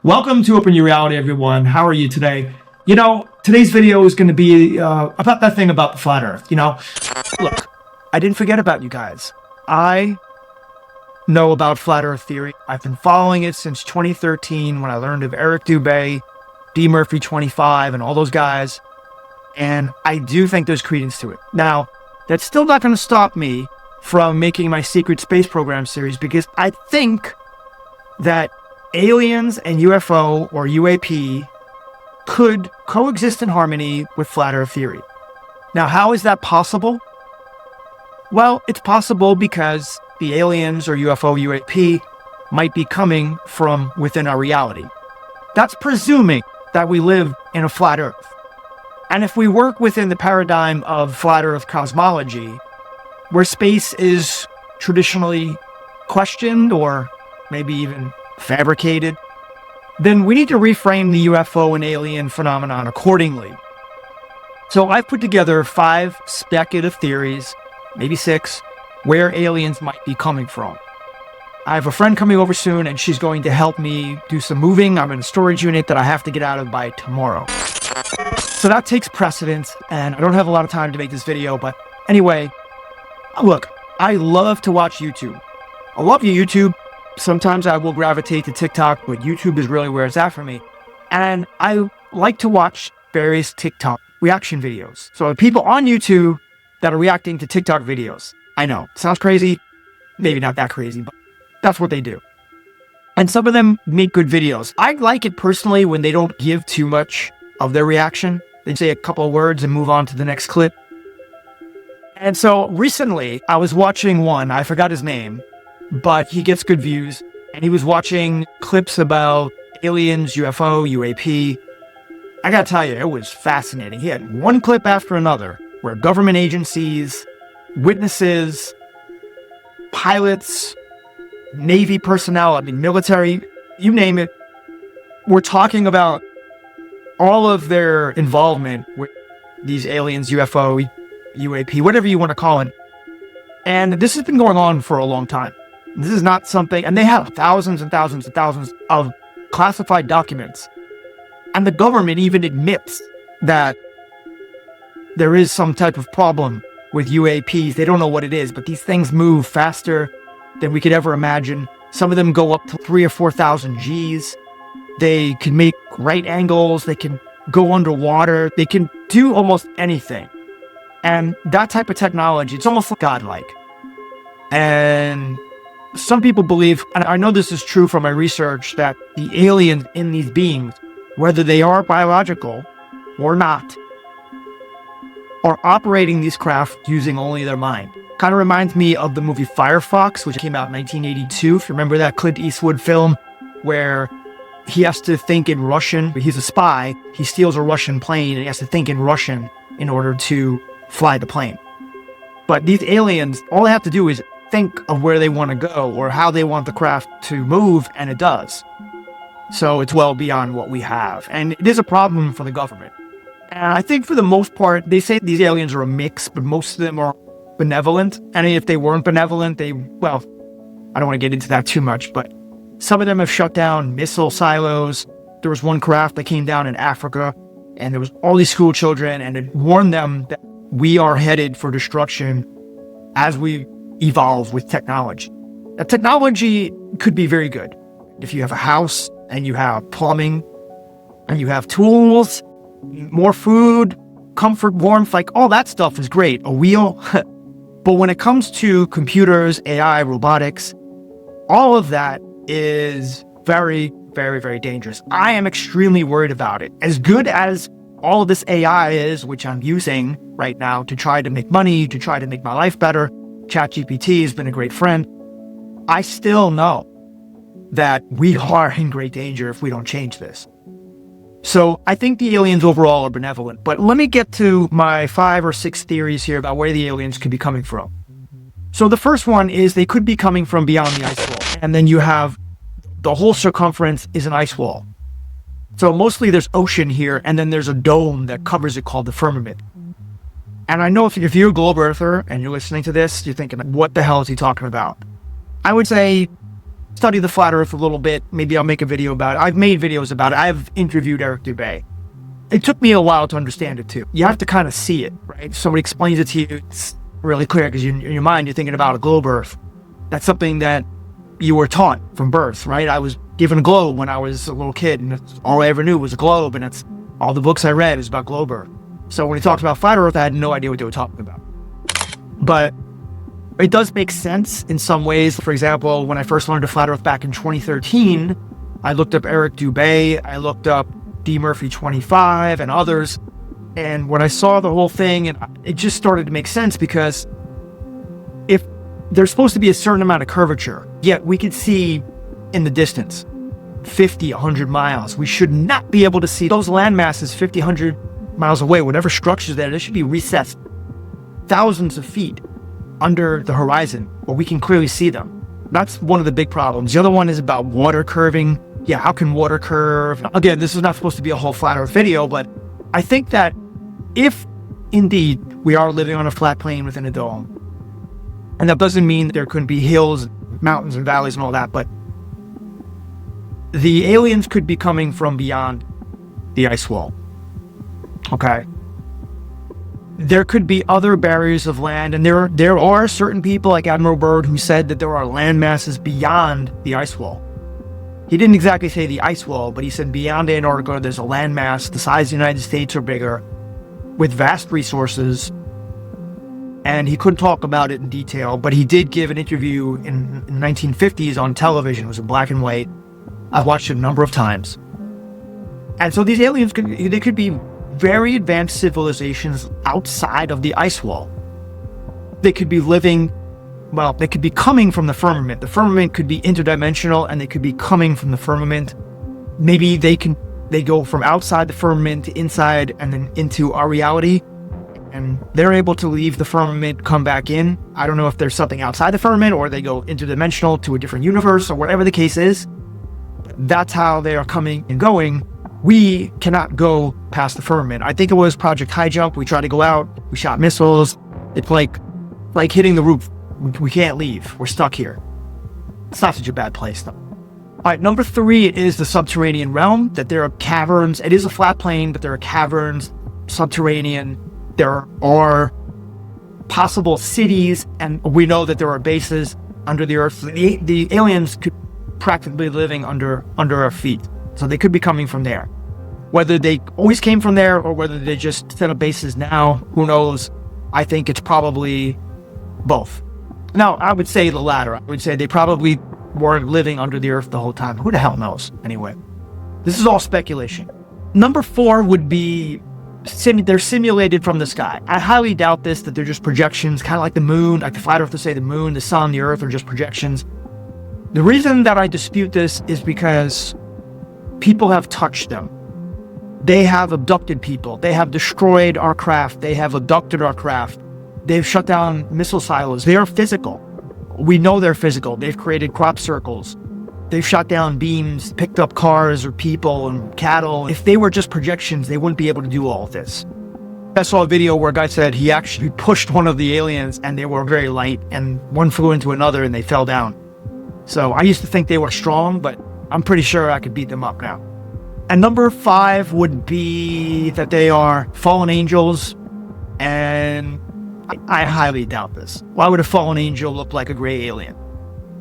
Welcome to Open Your Reality, everyone. How are you today? Today's video is going to be about that thing about the flat earth. Look, I didn't forget about you guys. I know about flat earth theory. I've been following it since 2013 when I learned of Eric Dubé, D. Murphy 25, and all those guys. And I do think there's credence to it. Now, that's still not going to stop me from making my secret space program series, because I think that aliens and UFO or UAP could coexist in harmony with flat earth theory. Now, how is that possible? Well, it's possible because the aliens or UFO UAP might be coming from within our reality. That's presuming that we live in a flat earth. And if we work within the paradigm of flat earth cosmology, where space is traditionally questioned or maybe even fabricated, then we need to reframe the UFO and alien phenomenon accordingly. So I've put together 5 speculative theories, maybe 6, where aliens might be coming from. I have a friend coming over soon, and she's going to help me do some moving. I'm in a storage unit that I have to get out of by tomorrow. So that takes precedence, and I don't have a lot of time to make this video, but anyway, look, I love to watch YouTube. I love you, YouTube. Sometimes I will gravitate to TikTok, but YouTube is really where it's at for me. And I like to watch various TikTok reaction videos. So people on YouTube that are reacting to TikTok videos. I know, sounds crazy. Maybe not that crazy, but that's what they do. And some of them make good videos. I like it personally when they don't give too much of their reaction. They say a couple of words and move on to the next clip. And so recently I was watching one, I forgot his name, but he gets good views, and he was watching clips about aliens, UFO, UAP. I gotta tell you, it was fascinating. He had one clip after another where government agencies, witnesses, pilots, Navy personnel, military, you name it, were talking about all of their involvement with these aliens, UFO, UAP, whatever you want to call it. And this has been going on for a long time. This is not something, and they have thousands and thousands and thousands of classified documents. And the government even admits that there is some type of problem with UAPs. They don't know what it is, but these things move faster than we could ever imagine. Some of them go up to 3,000 or 4,000 Gs. They can make right angles. They can go underwater. They can do almost anything. And that type of technology, it's almost godlike. And some people believe, and I know this is true from my research, that the aliens in these beings, whether they are biological or not, are operating these craft using only their mind. Kind of reminds me of the movie Firefox, which came out in 1982. If you remember that Clint Eastwood film where he has to think in Russian. He's a spy. He steals a Russian plane, and he has to think in Russian in order to fly the plane. But these aliens, all they have to do is think of where they want to go or how they want the craft to move, and it does. So it's well beyond what we have. And it is a problem for the government. And I think for the most part, they say these aliens are a mix, but most of them are benevolent. And if they weren't benevolent, I don't want to get into that too much, but some of them have shut down missile silos. There was one craft that came down in Africa, and there was all these school children, and it warned them that we are headed for destruction as we evolve with technology. Now, technology could be very good. If you have a house and you have plumbing and you have tools, more food, comfort, warmth, like all that stuff is great. A wheel. But when it comes to computers, AI, robotics, all of that is very, very, very dangerous. I am extremely worried about it. As good as all of this AI is, which I'm using right now to try to make money, to try to make my life better, ChatGPT has been a great friend, I still know that we are in great danger if we don't change this. So I think the aliens overall are benevolent. But let me get to my 5 or 6 theories here about where the aliens could be coming from. So the first one is they could be coming from beyond the ice wall. And then you have the whole circumference is an ice wall. So mostly there's ocean here, and then there's a dome that covers it called the firmament. And I know if you're a globe earther and you're listening to this, you're thinking, what the hell is he talking about? I would say study the flat earth a little bit. Maybe I'll make a video about it. I've made videos about it. I've interviewed Eric Dubay. It took me a while to understand it too. You have to kind of see it, right? If somebody explains it to you, it's really clear, because in your mind, you're thinking about a globe earth. That's something that you were taught from birth, right? I was given a globe when I was a little kid, and that's all I ever knew was a globe, and that's all the books I read is about globe earth. So when he talked about flat earth, I had no idea what they were talking about. But it does make sense in some ways. For example, when I first learned of flat earth back in 2013, I looked up Eric Dubay, I looked up D. Murphy 25 and others. And when I saw the whole thing, it just started to make sense, because if there's supposed to be a certain amount of curvature, yet we could see in the distance 50, 100 miles. We should not be able to see those land masses 50, 100 miles away. Whatever structures there, they should be recessed thousands of feet under the horizon where we can clearly see them. That's one of the big problems. The other one is about water curving. Yeah, how can water curve? Again, this is not supposed to be a whole flat earth video, but I think that if indeed we are living on a flat plane within a dome, and that doesn't mean there couldn't be hills, mountains and valleys and all that, but the aliens could be coming from beyond the ice wall. Okay. There could be other barriers of land, and there are certain people like Admiral Byrd who said that there are land masses beyond the ice wall. He didn't exactly say the ice wall, but he said beyond Antarctica there's a land mass the size of the United States or bigger, with vast resources, and he couldn't talk about it in detail, but he did give an interview in the 1950s on television. It was in black and white. I've watched it a number of times. And so these aliens could be very advanced civilizations outside of the ice wall. They could be living, well, they could be coming from the firmament. The firmament could be interdimensional, and they could be coming from the firmament. Maybe they go from outside the firmament to inside and then into our reality, and they're able to leave the firmament, come back in. I don't know if there's something outside the firmament, or they go interdimensional to a different universe, or whatever the case is. That's how they are coming and going. We cannot go past the firmament. I think it was Project High Jump. We tried to go out, we shot missiles. It's like hitting the roof. We can't leave. We're stuck here. It's not such a bad place, though. All right, number 3 is the subterranean realm, that there are caverns. It is a flat plane, but there are caverns, subterranean. There are possible cities, and we know that there are bases under the earth. The aliens could practically living under our feet. So they could be coming from there. Whether they always came from there or whether they just set up bases now, who knows? I think it's probably both. Now, I would say the latter. I would say they probably weren't living under the earth the whole time. Who the hell knows? Anyway, this is all speculation. Number 4 would be they're simulated from the sky. I highly doubt this, that they're just projections, kind of like the moon, like the flat earthers say the moon, the sun, the earth are just projections. The reason that I dispute this is because people have touched them. They have abducted people. They have destroyed our craft. They have abducted our craft. They've shut down missile silos. They are physical. We know they're physical. They've created crop circles. They've shot down beams, picked up cars or people and cattle. If they were just projections, they wouldn't be able to do all of this. I saw a video where a guy said he actually pushed one of the aliens and they were very light, and one flew into another and they fell down. So I used to think they were strong, but I'm pretty sure I could beat them up now. And number 5 would be that they are fallen angels, and I highly doubt this. Why would a fallen angel look like a gray alien?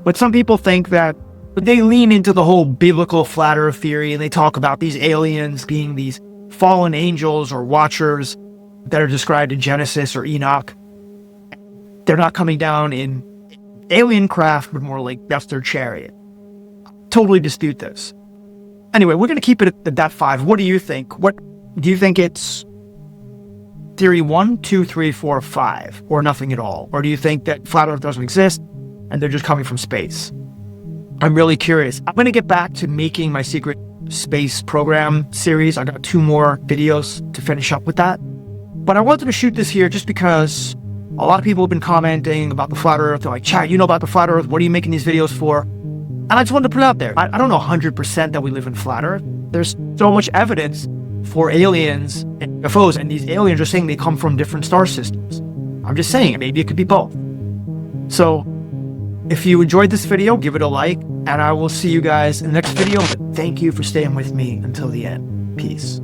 But some people think that they lean into the whole biblical flat earth theory, and they talk about these aliens being these fallen angels or watchers that are described in Genesis or Enoch. They're not coming down in alien craft, but more like that's their chariot. Totally dispute this. Anyway, we're going to keep it at that 5. What do you think? What do you think? It's theory 1, 2, 3, 4, 5, or nothing at all? Or do you think that flat earth doesn't exist and they're just coming from space? I'm really curious. I'm going to get back to making my secret space program series. I got 2 more videos to finish up with that. But I wanted to shoot this here just because a lot of people have been commenting about the flat earth. They're like, Chad, you know about the flat earth. What are you making these videos for? And I just wanted to put it out there. I don't know 100% that we live in flat earth. There's so much evidence for aliens and UFOs, and these aliens are saying they come from different star systems. I'm just saying, maybe it could be both. So If you enjoyed this video, give it a like, and I will see you guys in the next video. But thank you for staying with me until the end. Peace.